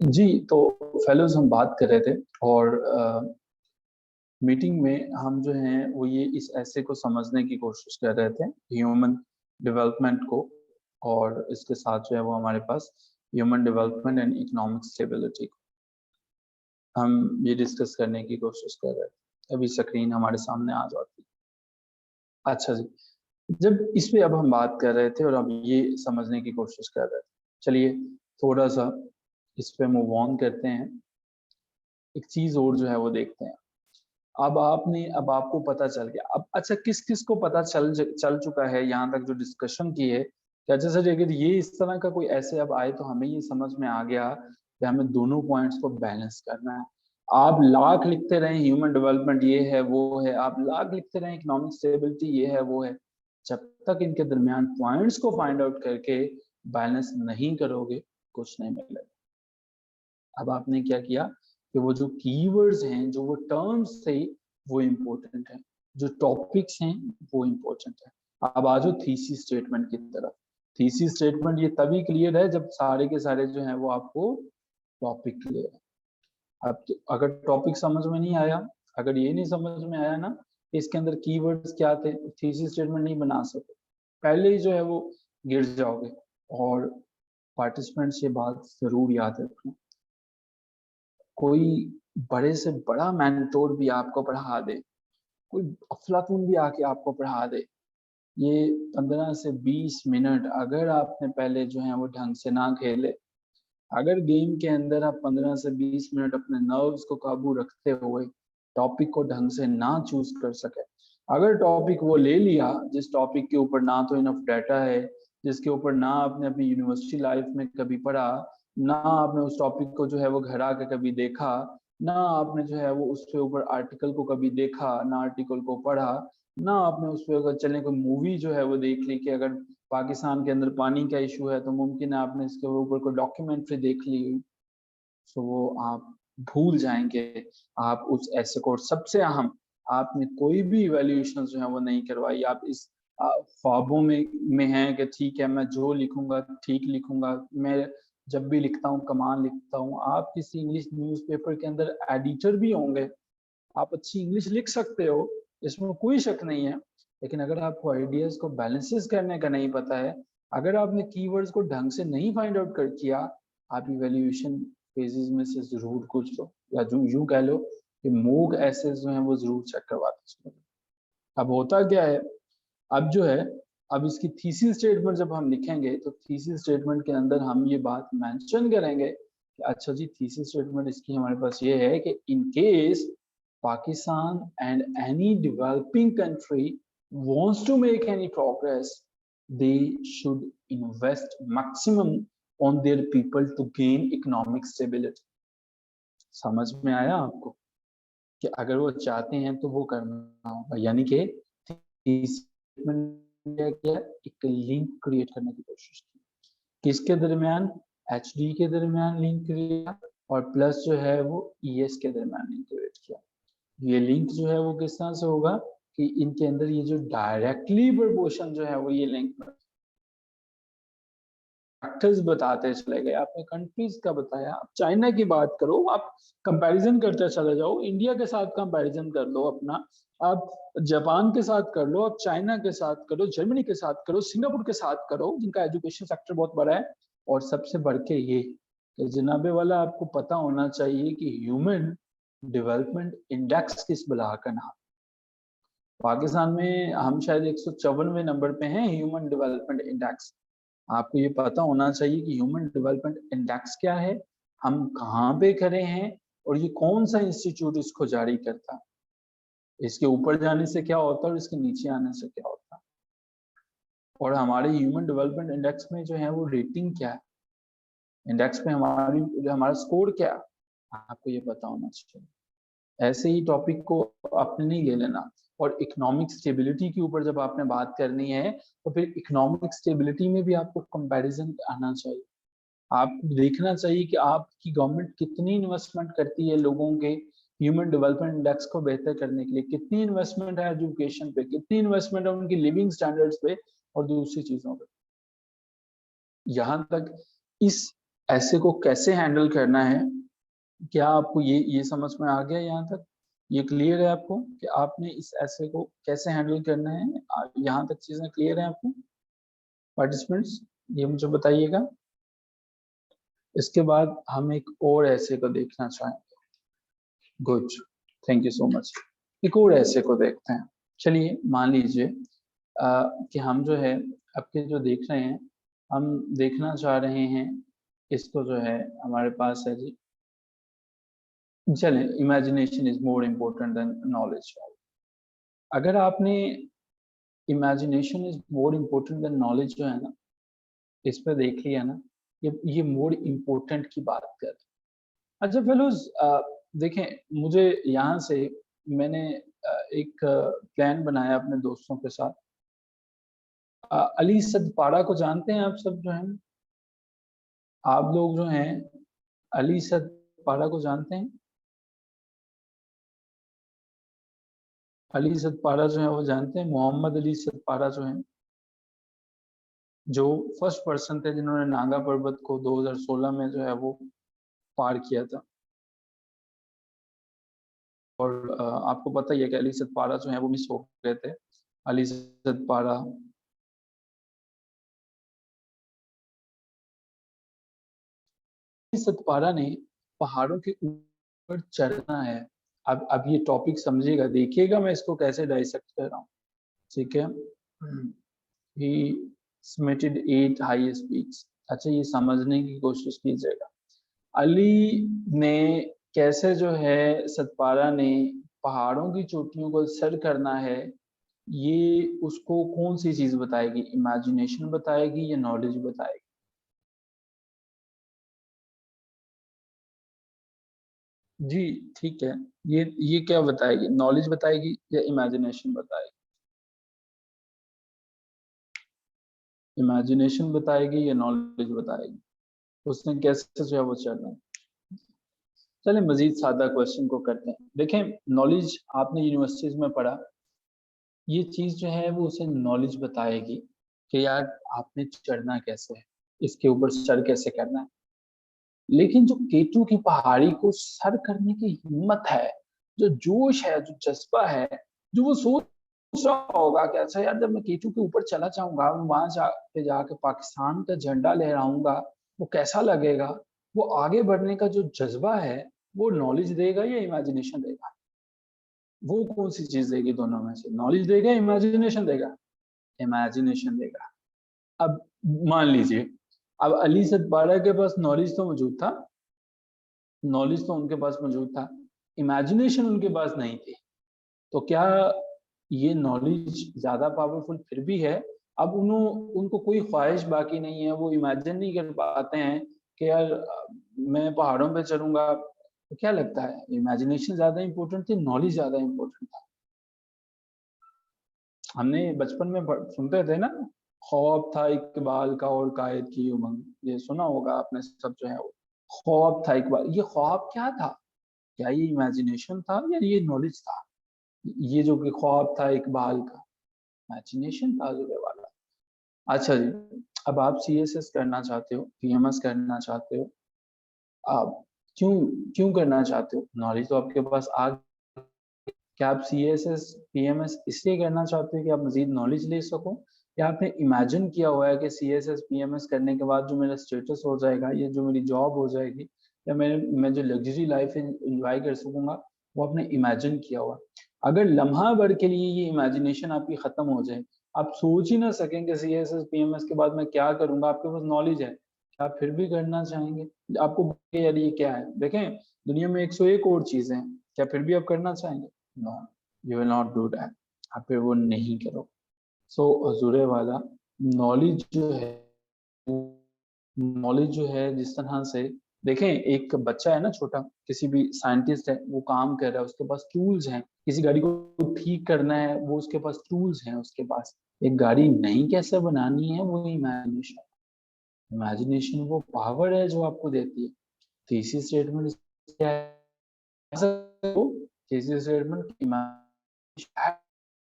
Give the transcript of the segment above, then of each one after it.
जी, तो फेलोज़ हम बात कर रहे थे और मीटिंग में हम जो हैं वो ये इस ऐसे को समझने की कोशिश कर रहे थे, ह्यूमन डेवलपमेंट को, और इसके साथ जो है वो हमारे पास human development and economic stability को हम ये डिस्कस करने की कोशिश कर रहे थे। अभी स्क्रीन हमारे सामने आ जाती है। अच्छा जी, जब इस पे अब हम बात कर रहे थे और अब ये समझने की कोशिश कर रहे थे। चलिए थोड़ा-सा इस पे मूव ऑन करते हैं। एक चीज़ और जो है वो देखते हैं। अब आपको पता चल गया। अब अच्छा किस-किस को पता चल चुका है यहाँ तक जो डिस्कशन की है, कि अच्छा सर अगर ये इस तरह का कोई ऐसे अब आए तो हमें ये समझ में आ गया कि हमें दोनों पॉइंट्स को बैलेंस करना है। आप लाख लिखते रहें ह्यूमन डेवलपमेंट ये है, वो है, आप लाख लिखते रहें इकोनॉमिक स्टेबिलिटी ये है, वो है। जब तक इनके दरमियान पॉइंट्स को फाइंड आउट करके बैलेंस नहीं करोगे, कुछ नहीं मिलेगा। अब आपने क्या किया कि वो जो कीवर्ड्स हैं, जो वो टर्म्स थे, वो इम्पोर्टेंट है। जो टॉपिक्स हैं, वो इम्पोर्टेंट है। अब आ जाओ थीसिस स्टेटमेंट की तरफ। थीसिस स्टेटमेंट ये तभी क्लियर है जब सारे के सारे जो हैं वो आपको टॉपिक क्लियर है। अब अगर टॉपिक समझ में नहीं आया, अगर ये नहीं समझ में आया ना, इसके अंदर कीवर्ड्स क्या थे, थीसिस स्टेटमेंट नहीं बना सके, पहले ही जो है वो गिर जाओगे। और पार्टिसिपेंट्स ये बात ज़रूर याद रखना, कोई बड़े से बड़ा मेंटोर भी आपको पढ़ा दे, कोई अफलातून भी आके आपको पढ़ा दे, ये 15 से 20 मिनट अगर आपने पहले जो है वो ढंग से ना खेले, अगर गेम के अंदर आप 15 से 20 मिनट अपने नर्व्स को काबू रखते हुए टॉपिक को ढंग से ना चूज कर सके, अगर टॉपिक वो ले लिया जिस टॉपिक के ऊपर ना तो इनफ डाटा है, जिसके ऊपर ना आपने अपनी यूनिवर्सिटी लाइफ में कभी पढ़ा, ना आपने उस टॉपिक को जो है वो घर आके कभी देखा, ना आपने जो है वो उसके ऊपर आर्टिकल को कभी देखा, ना आर्टिकल को पढ़ा, ना आपने उस पर अगर चलने कोई मूवी जो है वो देख ली कि अगर पाकिस्तान के अंदर पानी का इशू है तो मुमकिन है आपने इसके ऊपर कोई डॉक्यूमेंट्री देख ली, तो वो आप भूल जाएंगे। आप उस ऐसे को, सबसे अहम, आपने कोई भी इवैल्यूएशन जो है वो नहीं करवाई। आप इस ख्वाबों में हैं कि ठीक है मैं जो लिखूंगा ठीक लिखूंगा, मैं जब भी लिखता हूँ कमाल लिखता हूँ। आप किसी इंग्लिश न्यूज़पेपर के अंदर एडिटर भी होंगे, आप अच्छी इंग्लिश लिख सकते हो, इसमें कोई शक नहीं है, लेकिन अगर आपको आइडियाज को बैलेंसेस करने का नहीं पता है, अगर आपने कीवर्ड्स को ढंग से नहीं फाइंड आउट कर किया, आप इवैल्यूएशन फेजेस में से जरूर कुछ लो, या जो यूं कह लो कि मूक ऐसे जो है वो जरूर चेक करवाते हैं। अब होता क्या है, अब जो है, अब इसकी थीसिस स्टेटमेंट जब हम लिखेंगे तो थीसिस स्टेटमेंट के अंदर हम ये बात मेंशन करेंगे कि अच्छा जी थीसिस स्टेटमेंट इसकी हमारे पास ये है कि in case Pakistan and any developing country wants to make any progress, they should invest maximum on their people to gain economic stability. समझ में आया आपको कि अगर वो चाहते हैं तो वो करना होगा, यानी कि किया, एक लिंक क्रिएट करने की कोशिश की, किसके दरमियान, एचडी के दरमियान लिंक क्रिएट, और प्लस जो है वो ईएस के दरमियान लिंक क्रिएट किया। ये लिंक जो है वो किस तरह से होगा कि इनके अंदर ये जो डायरेक्टली प्रपोर्शन जो है वो ये लिंक फैक्टर्स बताते चले गए। आपने कंट्रीज का बताया, आप चाइना की बात करो, आप कंपैरिजन करते चले जाओ, इंडिया के साथ कंपैरिजन कर लो अपना, आप जापान के साथ कर लो, आप चाइना के साथ करो, जर्मनी के साथ करो, सिंगापुर के साथ करो, जिनका एजुकेशन सेक्टर बहुत बड़ा है। और सबसे बढ़ के ये कि जनाबे वाला आपको पता होना चाहिए कि ह्यूमन डेवलपमेंट इंडेक्स किस बला का नाम। पाकिस्तान में हम शायद 154वें नंबर पे हैं ह्यूमन डेवलपमेंट इंडेक्स। आपको ये पता होना चाहिए कि ह्यूमन डेवलपमेंट इंडेक्स क्या है, हम कहाँ पे खड़े हैं, और ये कौन सा इंस्टीट्यूट इसको जारी करता है, इसके ऊपर जाने से क्या होता है और इसके नीचे आने से क्या होता है, और हमारे ह्यूमन डेवलपमेंट इंडेक्स में जो है वो रेटिंग क्या है, इंडेक्स पे हमारा स्कोर क्या है, आपको ये पता होना चाहिए। ऐसे ही टॉपिक को आपने नहीं ले लेना। और इकोनॉमिक स्टेबिलिटी के ऊपर जब आपने बात करनी है तो फिर इकोनॉमिक स्टेबिलिटी में भी आपको कंपैरिजन आना चाहिए। आपको देखना चाहिए कि आपकी गवर्नमेंट कितनी इन्वेस्टमेंट करती है लोगों के ह्यूमन डेवलपमेंट इंडेक्स को बेहतर करने के लिए, कितनी इन्वेस्टमेंट है एजुकेशन पे, कितनी इन्वेस्टमेंट है उनकी लिविंग स्टैंडर्ड्स पे और दूसरी चीजों पे। यहाँ तक इस ऐसे को कैसे हैंडल करना है, क्या आपको ये समझ में आ गया यहाँ तक? ये क्लियर है आपको कि आपने इस ऐसे को कैसे हैंडल करना है? यहाँ तक चीज़ें क्लियर है आपको? पार्टिसिपेंट्स ये मुझे बताइएगा। इसके बाद हम एक और ऐसे को देखना चाहेंगे। Good, thank you so much. एक और ऐसे को देखते हैं। चलिए मान लीजिए कि हम जो है आपके जो देख रहे हैं, हम देखना चाह रहे हैं इसको जो है हमारे पास है जी। चलें, imagination is more important then knowledge. अगर आपने imagination is more important then knowledge जो है ना, इस पे देख लिया ना, ये मोर इम्पोर्टेंट की बात कर। अच्छा फेलोज, देखें मुझे यहाँ से मैंने एक प्लान बनाया अपने दोस्तों के साथ। अली सदपाड़ा को जानते हैं आप सब जो हैं? आप लोग जो हैं अली सदपाड़ा को जानते हैं? अली सदपाड़ा जो है वो जानते हैं? मोहम्मद अली सदपाड़ा जो है, जो फर्स्ट पर्सन थे जिन्होंने नागा पर्वत को 2016 में जो है वो पार किया था। और आपको पता ही है कि अली सदपाड़ा जो है वो मिस हो गए थे। अली सदपाड़ा सतपारा ने पहाड़ों के ऊपर चढ़ना है। अब ये टॉपिक समझिएगा, देखिएगा मैं इसको कैसे डाइसेक्ट कर रहा हूँ। ठीक है, ही समिटेड 8 हाईएस्ट पीक्स। अच्छा, ये समझने की कोशिश कीजिएगा। अली ने कैसे जो है सतपारा ने पहाड़ों की चोटियों को सर करना है, ये उसको कौन सी चीज बताएगी? इमेजिनेशन बताएगी या नॉलेज बताएगी? जी ठीक है, ये क्या बताएगी? नॉलेज बताएगी या इमेजिनेशन बताएगी? इमेजिनेशन बताएगी या नॉलेज बताएगी? उसने कैसे जो है वो चलना है। चलिए मजीद सादा क्वेश्चन को करते हैं। देखें, नॉलेज आपने यूनिवर्सिटीज में पढ़ा, ये चीज जो है वो उसे नॉलेज बताएगी कि यार आपने चढ़ना कैसे है, इसके ऊपर सर कैसे करना है। लेकिन जो केटू की पहाड़ी को सर करने की हिम्मत है, जो जोश है, जो जज्बा है, जो वो सोच रहा होगा कि अच्छा यार जब मैं केटू के ऊपर चला जाऊंगा, वहां जाके पाकिस्तान का झंडा लहराऊंगा, वो कैसा लगेगा, वो आगे बढ़ने का जो जज्बा है, वो नॉलेज देगा या इमेजिनेशन देगा? वो कौन सी चीज देगी दोनों में से? नॉलेज देगा, इमेजिनेशन देगा? इमेजिनेशन देगा। अब मान लीजिए, अब अली सदपारा के पास नॉलेज तो मौजूद था, नॉलेज तो उनके पास मौजूद था, इमेजिनेशन उनके पास नहीं थी। तो क्या ये नॉलेज ज्यादा पावरफुल फिर भी है? अब उनको कोई ख्वाहिश बाकी नहीं है, वो इमेजिन नहीं कर पाते हैं कि यार मैं पहाड़ों पे चढ़ूंगा। तो क्या लगता है, इमेजिनेशन ज्यादा इंपॉर्टेंट थी, नॉलेज ज्यादा इंपॉर्टेंट था? हमने बचपन में सुनते थे ना, ख्वाब था इकबाल का और कायद की उमंग, ये सुना होगा आपने सब जो है वो। ख्वाब था इकबाल, ये ख्वाब क्या था? क्या ये इमेजिनेशन था या ये नॉलेज था? ये जो कि ख्वाब था इकबाल का, इमेजिनेशन था जो वाला। अच्छा जी, अब आप सीएसएस करना चाहते हो, पीएमएस करना चाहते हो, आप क्यों क्यों करना चाहते हो? नॉलेज तो आपके पास आ। क्या आप सीएसएस पीएमएस इसलिए करना चाहते हो कि आप मजीद नॉलेज ले सको, या आपने इमेजिन किया हुआ है कि सीएसएस पीएमएस करने के बाद जो मेरा स्टेटस हो जाएगा, या जो मेरी जॉब हो जाएगी, या मैं जो लग्जरी लाइफ एंजॉय कर सकूंगा, वो आपने इमेजिन किया हुआ? अगर लम्हा भर के लिए ये इमेजिनेशन आपकी खत्म हो जाए, आप सोच ही ना सकेंगे सीएसएस पीएमएस के बाद मैं क्या करूंगा, आपके पास नॉलेज है, क्या आप फिर भी करना चाहेंगे? आपको यार ये क्या है, देखें दुनिया में 101 और चीजें हैं, क्या फिर भी आप करना चाहेंगे? No, you will not do that. आप फिर वो नहीं करो। सो हजूरे वाला, नॉलेज जो है, नॉलेज जो है जिस तरह से, देखें एक बच्चा है ना छोटा, किसी भी साइंटिस्ट है, वो काम कर रहा है, उसके पास टूल्स हैं, किसी गाड़ी को ठीक करना है, वो उसके पास टूल्स हैं उसके पास। एक गाड़ी नई कैसे बनानी है, वो इमेजिनेशन। इमेजिनेशन वो पावर है जो आपको देती है। थीसिस स्टेटमेंट क्या है? Thesis statement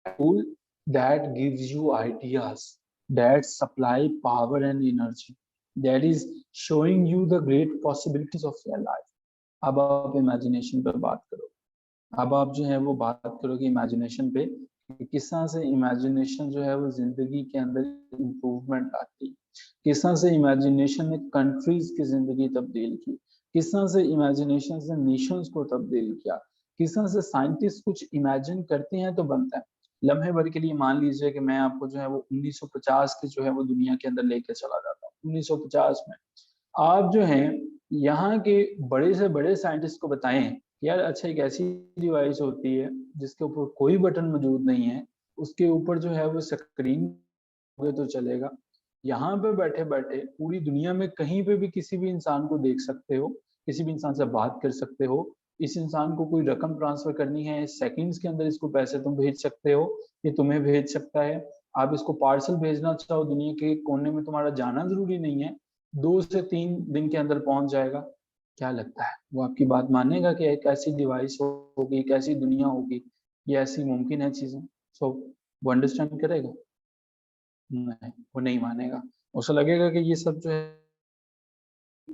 tool that gives you ideas, that supply power and energy. That is showing you the great possibilities of your life. अब आप इमेजिनेशन पर बात करो, अब आप जो है वो बात करोगे इमेजिनेशन पे, किस तरह से इमेजिनेशन जो है वो जिंदगी के अंदर इम्प्रूवमेंट लाती, किस तरह से इमेजिनेशन ने कंट्रीज की जिंदगी तब्दील की, किस तरह से इमेजिनेशन से नेशंस को तब्दील किया, किस तरह से साइंटिस्ट कुछ इमेजिन करते हैं तो बनता है। लम्हे भर के लिए मान लीजिए कि मैं आपको जो है वो 1950 की जो है वो दुनिया के अंदर लेके चला जाता हूँ। 1950 में आप जो हैं यहाँ के बड़े से बड़े साइंटिस्ट को बताएं यार अच्छा एक ऐसी डिवाइस होती है जिसके ऊपर कोई बटन मौजूद नहीं है, उसके ऊपर जो है वो स्क्रीन तो चलेगा। यहाँ पे बैठे बैठे पूरी दुनिया में कहीं पे भी किसी भी इंसान को देख सकते हो, किसी भी इंसान से बात कर सकते हो। इस इंसान को कोई रकम ट्रांसफर करनी है, सेकंड्स के अंदर इसको पैसे तुम भेज सकते हो, ये तुम्हें भेज सकता है। आप इसको पार्सल भेजना चाहो दुनिया के कोने में, तुम्हारा जाना जरूरी नहीं है, 2 से 3 दिन के अंदर पहुंच जाएगा। क्या लगता है वो आपकी बात मानेगा कि एक ऐसी डिवाइस होगी, एक ऐसी दुनिया होगी, ये ऐसी मुमकिन है चीजें? सो वो अंडरस्टैंड करेगा? नहीं, वो नहीं मानेगा। उसे लगेगा कि ये सब जो है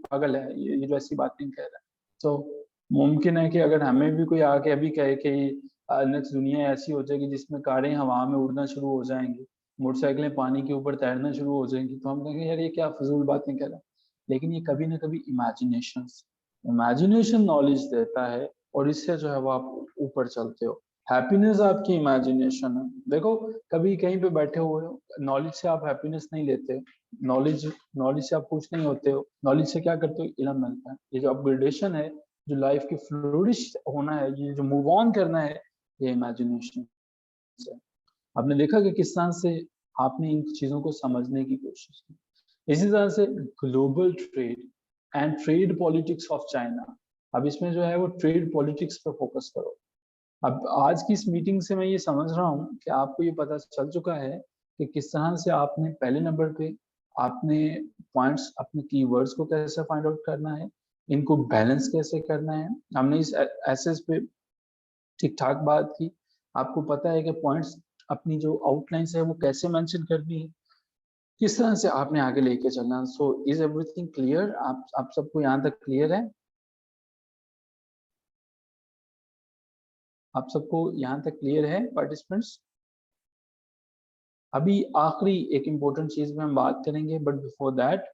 पागल है, ये जो ऐसी बात नहीं कह रहा है। तो मुमकिन है कि अगर हमें भी कोई आके अभी कहे कि नेक्स्ट दुनिया ऐसी हो जाएगी जिसमें कारें हवा में उड़ना शुरू हो जाएंगी, मोटरसाइकिलें पानी के ऊपर तैरना शुरू हो जाएंगी, तो हम कहेंगे यार ये क्या फजूल बातें कह रहा है। लेकिन ये कभी ना कभी इमेजिनेशन नॉलेज देता है, और इससे जो है वो आप ऊपर चलते हो। हैप्पीनेस आपकी इमेजिनेशन है। देखो कभी कहीं पे बैठे हुए हो, नॉलेज से आप हैप्पीनेस नहीं लेते, नॉलेज नॉलेज से आप खुश नहीं होते हो, नॉलेज से क्या करते हो, इल्म मिलता है। ये जो अपग्रेडेशन है, जो लाइफ की फ्लोरिश होना है, ये जो मूव ऑन करना है, ये इमेजिनेशन से। आपने देखा कि किस तरह से आपने इन चीजों को समझने की कोशिश की। इसी तरह से global trade and trade politics of China. अब इसमें जो है वो ट्रेड पॉलिटिक्स पर फोकस करो। अब आज की इस मीटिंग से मैं ये समझ रहा हूँ कि आपको ये पता चल चुका है कि किस तरह से आपने पहले नंबर पे आपने पॉइंट्स, अपने कीवर्ड्स को कैसे फाइंड आउट करना है, इनको बैलेंस कैसे करना है। हमने इस एसेस पे ठीक ठाक बात की। आपको पता है कि पॉइंट्स, अपनी जो आउटलाइंस है वो कैसे मेंशन करनी है, किस तरह से आपने आगे लेके चलना। So is everything clear? आप सबको यहाँ तक क्लियर है? आप सबको यहाँ तक क्लियर है पार्टिसिपेंट्स? अभी आखिरी एक इम्पोर्टेंट चीज में हम बात करेंगे, बट बिफोर दैट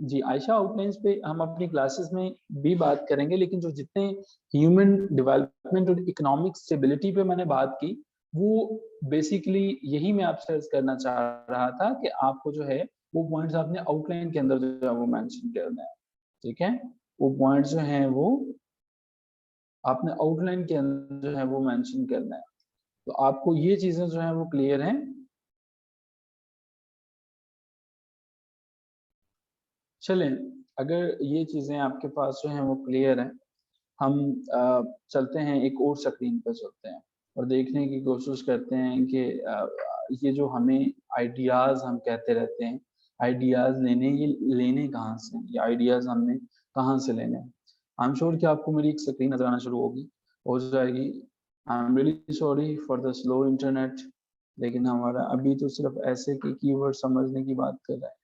जी आयशा आउटलाइंस पे हम अपनी क्लासेस में भी बात करेंगे, लेकिन जो जितने ह्यूमन डेवलपमेंट और इकोनॉमिक स्टेबिलिटी पे मैंने बात की, वो बेसिकली यही मैं आपसे अर्ज करना चाह रहा था कि आपको जो है वो पॉइंट्स आपने आउटलाइन के अंदर जो है वो मेंशन करना है। ठीक है, वो पॉइंट्स जो हैं वो आपने आउटलाइन के अंदर जो है वो मेंशन करना है। तो आपको ये चीजें जो है वो क्लियर हैं? चलें, अगर ये चीजें आपके पास जो हैं वो क्लियर हैं, हम चलते हैं एक और स्क्रीन पर चलते हैं और देखने की कोशिश करते हैं कि ये जो हमें आइडियाज हम कहते रहते हैं, आइडियाज लेने, ये लेने कहाँ से, ये आइडियाज हमने कहाँ से लेने हैं। आई एम श्योर कि आपको मेरी एक स्क्रीन नजर आना शुरू होगी, हो जाएगी। I am really sorry for the slow internet, लेकिन हमारा अभी तो सिर्फ ऐसे की कीवर्ड समझने की बात कर रहा है।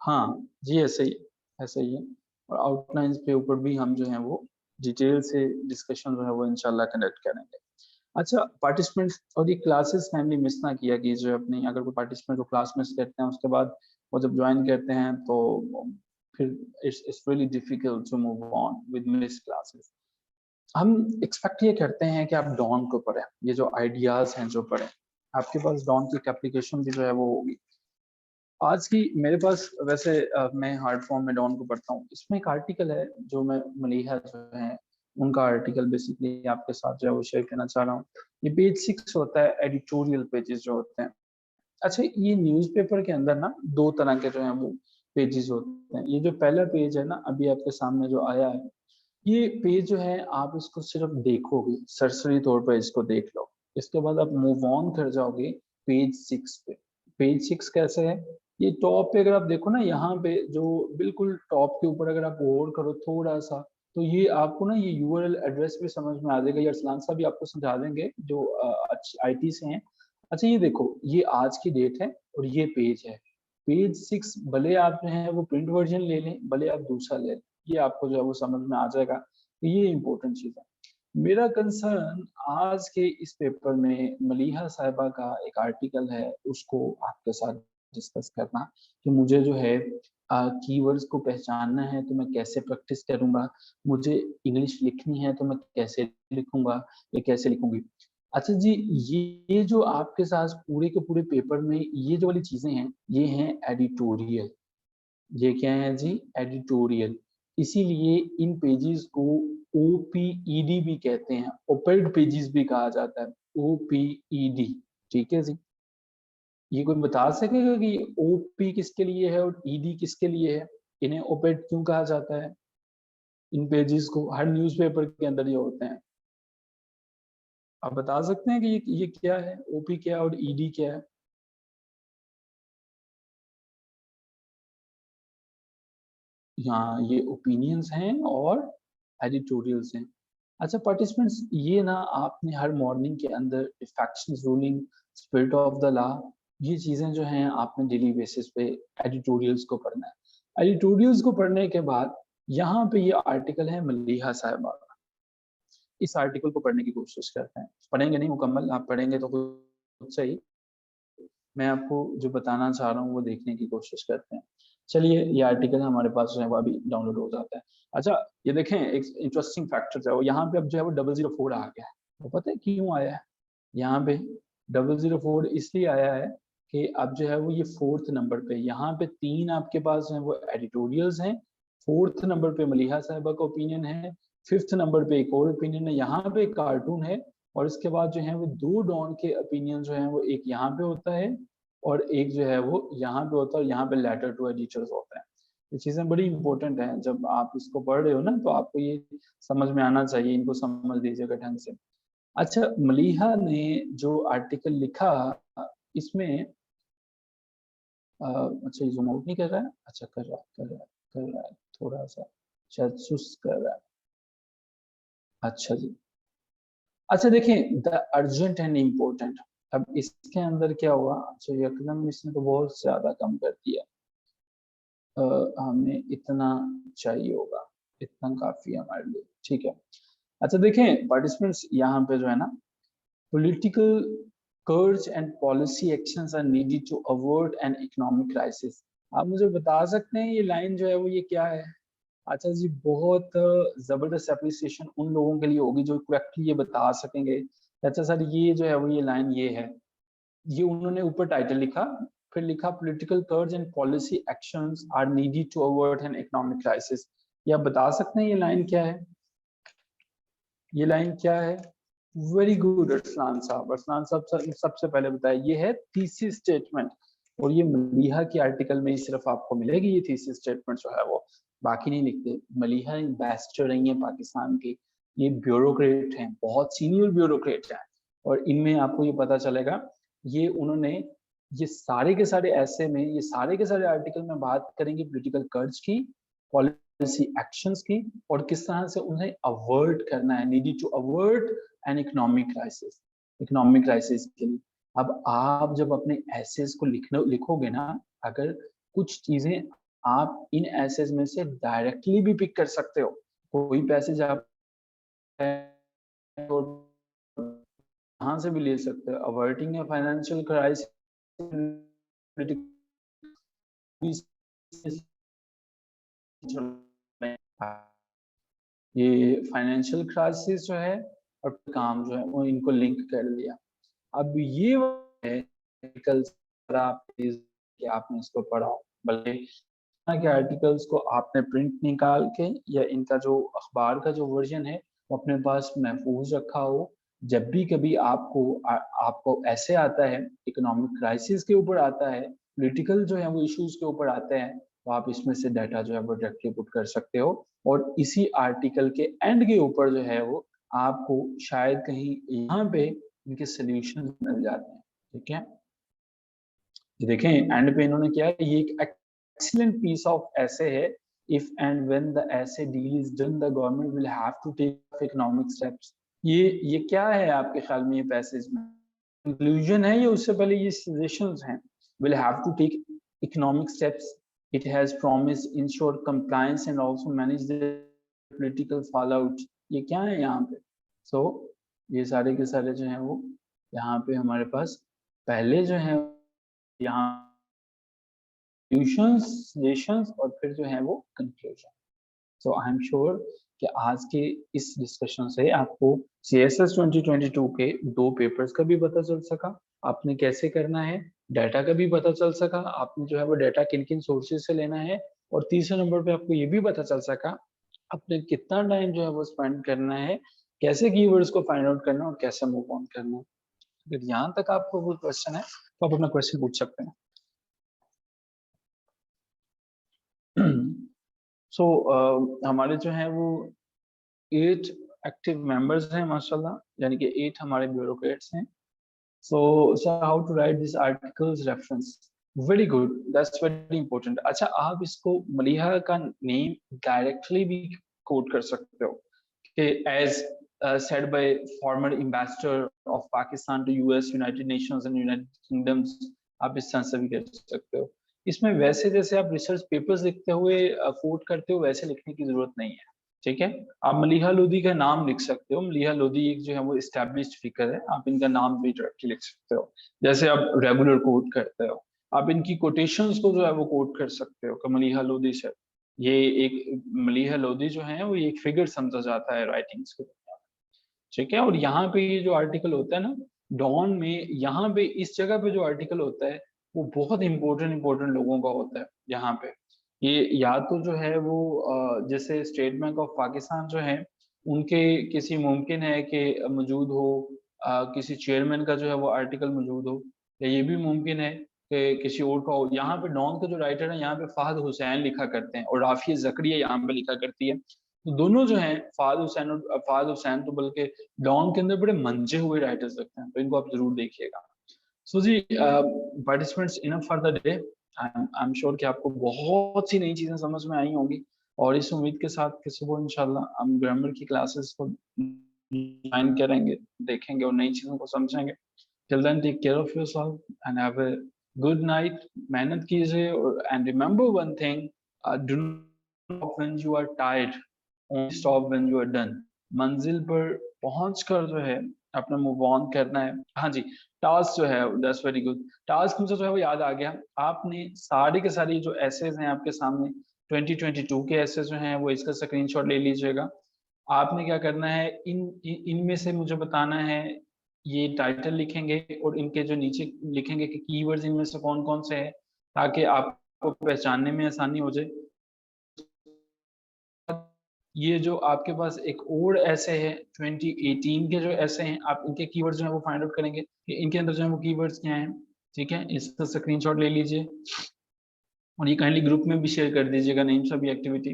हाँ जी, ऐसे ही, ऐसे ही है। और आउटलाइंस पे ऊपर भी हम जो है वो डिटेल से डिस्कशन जो है वो इंशाल्लाह कंडक्ट करेंगे। अच्छा पार्टिसिपेंट्स, और ये क्लासेस फैमिली मिस ना किया कीजिए अपनी। अगर कोई पार्टिसिपेंट को क्लास मिस करते हैं उसके बाद वो जब ज्वाइन करते हैं तो फिर it's really difficult to move on with miss classes. हम एक्सपेक्ट ये करते हैं कि आप डॉन को पढ़ें, ये जो आइडियाज हैं जो पढ़ें, आपके पास डॉन की एप्लीकेशन भी जो है वो होगी। आज की मेरे पास वैसे मैं हार्ड फॉर्म में डॉन को पढ़ता हूँ। इसमें एक आर्टिकल है जो मैं मलीहा जो है उनका आर्टिकल बेसिकली आपके साथ जो है वो शेयर करना चाह रहा हूँ। ये पेज 6 होता है, एडिटोरियल पेजेस जो होते हैं। अच्छा, ये न्यूज़पेपर के अंदर ना 2 तरह के जो है वो पेजेस होते हैं। ये जो पहला पेज है ना अभी आपके सामने जो आया है, ये पेज जो है आप इसको सिर्फ देखोगे, सरसरी तौर पर इसको देख लो। इसके बाद आप मूव ऑन कर जाओगे पेज 6 पे। पेज 6 कैसे है, ये टॉप पे अगर आप देखो ना, यहाँ पे जो बिल्कुल टॉप के ऊपर अगर आप गौर करो थोड़ा सा, तो ये आपको ना ये यूआरएल एड्रेस भी समझ में आ जाएगा। ये अरसलान साहब भी आपको समझा देंगे जो आईटी से हैं। अच्छा ये देखो, ये आज की डेट है और ये पेज है। पेज 6 भले आप जो है वो प्रिंट वर्जन ले लें, भले आप दूसरा ले लें, ये आपको जो है वो समझ में आ जाएगा। ये इम्पोर्टेंट चीज़ है। मेरा कंसर्न आज के इस पेपर में मलीहा साहिबा का एक आर्टिकल है, उसको आपके साथ डिस्कस करना कि मुझे जो है कीवर्ड्स को पहचानना है तो मैं कैसे प्रैक्टिस करूँगा, मुझे इंग्लिश लिखनी है तो मैं कैसे लिखूँगा या कैसे लिखूँगी। अच्छा जी, ये जो आपके साथ पूरे के पूरे पेपर में ये जो वाली चीज़ें हैं, ये हैं एडिटोरियल। ये क्या है जी? एडिटोरियल। इसीलिए इन पेजेस को ओपीईडी भी कहते हैं, ओपेड पेजेस भी कहा जाता है, ओपीईडी। ठीक है जी? ये कोई बता सकेगा कि ओपी किसके लिए है और ईडी किसके लिए है? इन्हें ओपेड क्यों कहा जाता है? इन पेजेस को हर न्यूज़पेपर के अंदर ये होते हैं। आप बता सकते हैं कि ये क्या है? ओपी क्या है और ईडी क्या है? हाँ, ये ओपिनियंस हैं और एडिटोरियल्स हैं। अच्छा पार्टिसिपेंट्स, ये ना आपने हर मॉर्निंग के अंदर factions ruling, spirit of the law, ये चीज़ें जो हैं आपने डेली बेसिस पे एडिटोरियल्स को पढ़ना है। एडिटोरियल्स को पढ़ने के बाद यहाँ पे ये आर्टिकल है मलीहा साहिबा का। इस आर्टिकल को पढ़ने की कोशिश करते हैं। पढ़ेंगे नहीं मुकम्मल, आप पढ़ेंगे तो खुद से ही मैं आपको जो बताना चाह रहा हूँ वो देखने की कोशिश करते हैं। चलिए ये आर्टिकल हमारे पास जो है वो अभी डाउनलोड हो जाता है। अच्छा ये देखें एक इंटरेस्टिंग फैक्टर जो है वो यहाँ पे अब जो है वो 004 आ गया है। वो पता है क्यों आया है? यहाँ पे 004 इसलिए आया है कि अब जो है वो ये 4th नंबर पे, यहाँ पे 3 आपके पास जो है वो एडिटोरियल्स हैं, 4th नंबर पे मलीहा साहिबा का ओपिनियन है, 5th नंबर पे एक और ओपिनियन है, यहाँ पे एक कार्टून है और इसके बाद जो है वो 2 डॉन के ओपिनियन जो है वो एक यहाँ पे होता है और एक जो है वो यहाँ पे होता है और यहाँ पे लेटर टू एडिटर्स होता है। ये चीज़ें बड़ी इंपॉर्टेंट हैं, जब आप इसको पढ़ रहे हो ना तो आपको ये समझ में आना चाहिए, इनको समझ लीजिएगा ढंग से। अच्छा मलीहा ने जो आर्टिकल लिखा इसमें अच्छा ये ज़ूम आउट नहीं कर रहा है? अच्छा कर रहा है, कर रहा है, कर रहा है, थोड़ा-सा शायद सुस्त कर रहा है। अच्छा जी। अच्छा देखिए द अर्जेंट एंड इम्पोर्टेंट, अब इसके अंदर क्या हुआ, अच्छा यकदम इसने तो बहुत ज़्यादा कम कर दिया। हमें इतना चाहिए होगा, इतना काफ़ी है हमारे लिए, ठीक है। अच्छा देखें पार्टिसिपेंट्स यहाँ पे जो है ना, political courage and policy actions are needed to avoid an economic crisis. आप मुझे बता सकते हैं ये लाइन जो है वो ये क्या है? अच्छा जी, बहुत ज़बरदस्त एप्रिसिएशन उन लोगों के लिए होगी जो करेक्टली ये बता सकेंगे। अच्छा सर ये जो है वो ये लाइन ये है। ये उन्होंने ऊपर टाइटल लिखा, फिर लिखा political courage and policy actions are needed to avoid an economic crisis. ये आप बता सकते हैं ये लाइन क्या है? ये लाइन क्या है? वेरी गुड अरसलान साहब, अरसलान साहब सबसे पहले बताया ये है थीसिस स्टेटमेंट और ये मलीहा के आर्टिकल में ही सिर्फ आपको मिलेगी ये थीसिस स्टेटमेंट जो है वो, बाकी नहीं लिखते। मलीहा एम्बेसडर रही है पाकिस्तान की, ये ब्यूरोक्रेट हैं, बहुत सीनियर ब्यूरोक्रेट हैं और इनमें आपको ये पता चलेगा ये उन्होंने ये सारे के सारे ऐसे में ये सारे के सारे आर्टिकल में बात करेंगे पॉलिटिकल कर्ज की, पॉलिसी एक्शंस की और किस तरह से उन्हें अवॉइड करना है, needed to avoid an economic crisis, economic crisis के लिए। अब आप जब अपने एसेस को लिखोगे ना, अगर कुछ चीजें आप इन एसेस में से डायरेक्टली भी पिक कर सकते हो, कोई पैसेज आप कहाँ से भी ले सकते हो, अवर्टिंग ए फाइनेंशियल क्राइसिस, ये फाइनेंशियल क्राइसिस जो है और काम जो है वो इनको लिंक कर लिया। अब ये है कल कि आपने इसको पढ़ा, बल्कि के आर्टिकल्स को आपने प्रिंट निकाल के या इनका जो अखबार का जो वर्जन है वो अपने पास महफूज रखा हो। जब भी कभी आपको ऐसे आता है, इकोनॉमिक क्राइसिस के ऊपर आता है, पॉलिटिकल जो है वो इश्यूज के ऊपर आते हैं, तो आप इसमें से डाटा जो है वो डायरेक्टली पुट कर सकते हो और इसी आर्टिकल के एंड के ऊपर जो है वो आपको शायद कहीं यहाँ पे इनके सॉल्यूशन मिल जाते हैं। ठीक है, देखें एंड पे इन्होंने क्या है, ये एक एक्सीलेंट पीस ऑफ ऐसे है। If and when the essay deal is done the government will have to take economic steps. ये क्या है आपके ख्याल में, ये पैसेज में कंक्लूजन है या उससे पहले ये सजेशंस हैं? Will have to take economic steps it has promised, ensure compliance and also manage the political fallout. ये क्या है यहाँ पे? So ये सारे के सारे जो हैं वो यहाँ पे हमारे पास पहले जो है यहाँ सजेशंस और फिर जो है वो conclusion. So I am sure कि आज के इस डिस्कशन से आपको CSS 2022 के 2 पेपर्स का भी पता चल सका, आपने कैसे करना है, डाटा का भी पता चल सका, आपने जो है वो डाटा किन-किन सोर्सेज से लेना है, और तीसरे नंबर पे आपको ये भी पता चल सका आपने कितना टाइम जो है वो स्पेंड करना है, कैसे कीवर्ड्स को फाइंड आउट करना है और कैसे मूव ऑन करना है। अगर यहाँ तक आपको कोई क्वेश्चन है तो आप अपना क्वेश्चन पूछ सकते हैं। हमारे जो है वो 8 एक्टिव मेंबर्स हैं माशाल्लाह, यानी कि 8 हमारे ब्यूरोक्रेट्स हैं। So how to write this articles reference? Very good, that's very important. अच्छा, आप इसको मलिहा का नेम डायरेक्टली भी कोट कर सकते हो कि as said by former ambassador of Pakistan to US, United Nations and United Kingdoms, आप इस तरह से भी कर सकते हो। इसमें वैसे जैसे आप रिसर्च पेपर्स लिखते हुए कोट करते हो वैसे लिखने की जरूरत नहीं है, ठीक है। आप मलिहा लोधी का नाम लिख सकते हो, मलिहा लोधी एक जो है वो एस्टैब्लिश्ड फिगर है, आप इनका नाम भी डायरेक्टली लिख सकते हो, जैसे आप रेगुलर कोट करते हो। आप इनकी कोटेशंस को जो है वो कोट कर सकते हो कि मलिहा लोधी से, ये एक मलिहा लोधी जो है वो एक फिगर समझा जाता है राइटिंग्स के, ठीक है। और यहाँ पे ये जो आर्टिकल होता है ना डॉन में, यहाँ पे इस जगह पे जो आर्टिकल होता है वो बहुत इंपॉर्टेंट लोगों का होता है। यहाँ पे ये या तो जो है वो जैसे स्टेट बैंक ऑफ पाकिस्तान जो है उनके किसी मुमकिन है कि मौजूद हो, किसी चेयरमैन का जो है वो आर्टिकल मौजूद हो, या ये भी मुमकिन है कि किसी और का हो। यहाँ पे डॉन का जो राइटर है यहाँ पे फहद हुसैन लिखा करते हैं और राफिया जकरिया यहाँ पे लिखा करती है। तो दोनों जो हैं फहद हुसैन तो बल्कि डॉन के अंदर बड़े मंजे हुए राइटर्स लगते हैं, तो इनको आप जरूर देखिएगा। सो जी participants enough for the day. I am sure कि आपको बहुत सी नई चीजें समझ में आई होंगी, और इस उम्मीद के साथ कि सुबह इंशाल्लाह हम ग्रामर की क्लासेस को ज्वाइन करेंगे, देखेंगे और नई चीजों को समझेंगे। Till then take care of yourself and have a good night. मेहनत कीजिए और and remember one thing, do not when you are tired, only stop when you are done. मंजिल पर पहुंचकर जो है अपना मूव ऑन करना है। हाँ जी, टास्क जो है दैट्स वेरी गुड। टास्क मुझे जो है वो याद आ गया, आपने सारी के सारी जो एसेज हैं आपके सामने 2022 के एसेज जो हैं वो इसका स्क्रीनशॉट ले लीजिएगा। आपने क्या करना है, इनमें से मुझे बताना है, ये टाइटल लिखेंगे और इनके जो नीचे लिखेंगे कि कीवर्ड्स इनमें से कौन कौन से हैं, ताकि आपको पहचानने में आसानी हो जाए। ये जो आपके पास एक और ऐसे है 2018 के जो ऐसे हैं, आप इनके कीवर्ड्स जो है वो फाइंड आउट करेंगे कि इनके अंदर जो है वो कीवर्ड्स क्या हैं, ठीक है। इसका स्क्रीनशॉट ले लीजिए और ये काइंडली ग्रुप में भी शेयर कर दीजिएगा नेम्स ऑफ एक्टिविटी।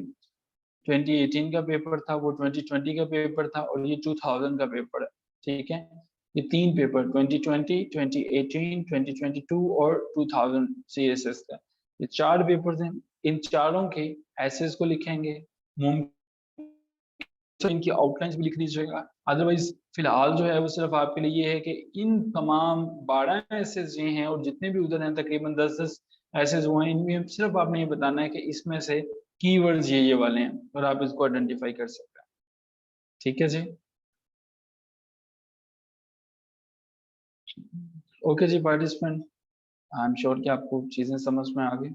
2018 का पेपर था, वो 2020 का पेपर था और ये 2000 का पेपर है, ठीक है। ये 3 पेपर 2020, 2018, 2022 और 2000 CSS का, ये 4 पेपर्स हैं। इन चारों के एसेस को लिखेंगे, तो इनकी आउटलाइंस भी लिख दीजिएगा। अदरवाइज फिलहाल जो है वो सिर्फ आपके लिए ये है कि इन तमाम 12 एसेज ये हैं और जितने भी उधर हैं तकरीबन 10-10 एसेज वो हैं, इनमें सिर्फ आपने ये बताना है कि इसमें से कीवर्ड्स ये वाले हैं और आप इसको आइडेंटिफाई कर सकते हैं, ठीक है जी। ओके जी पार्टिसिपेंट, आई एम श्योर कि आपको चीजें समझ में आ गई।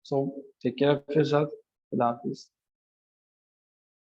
So take care of yourself, खुदा हाफिज।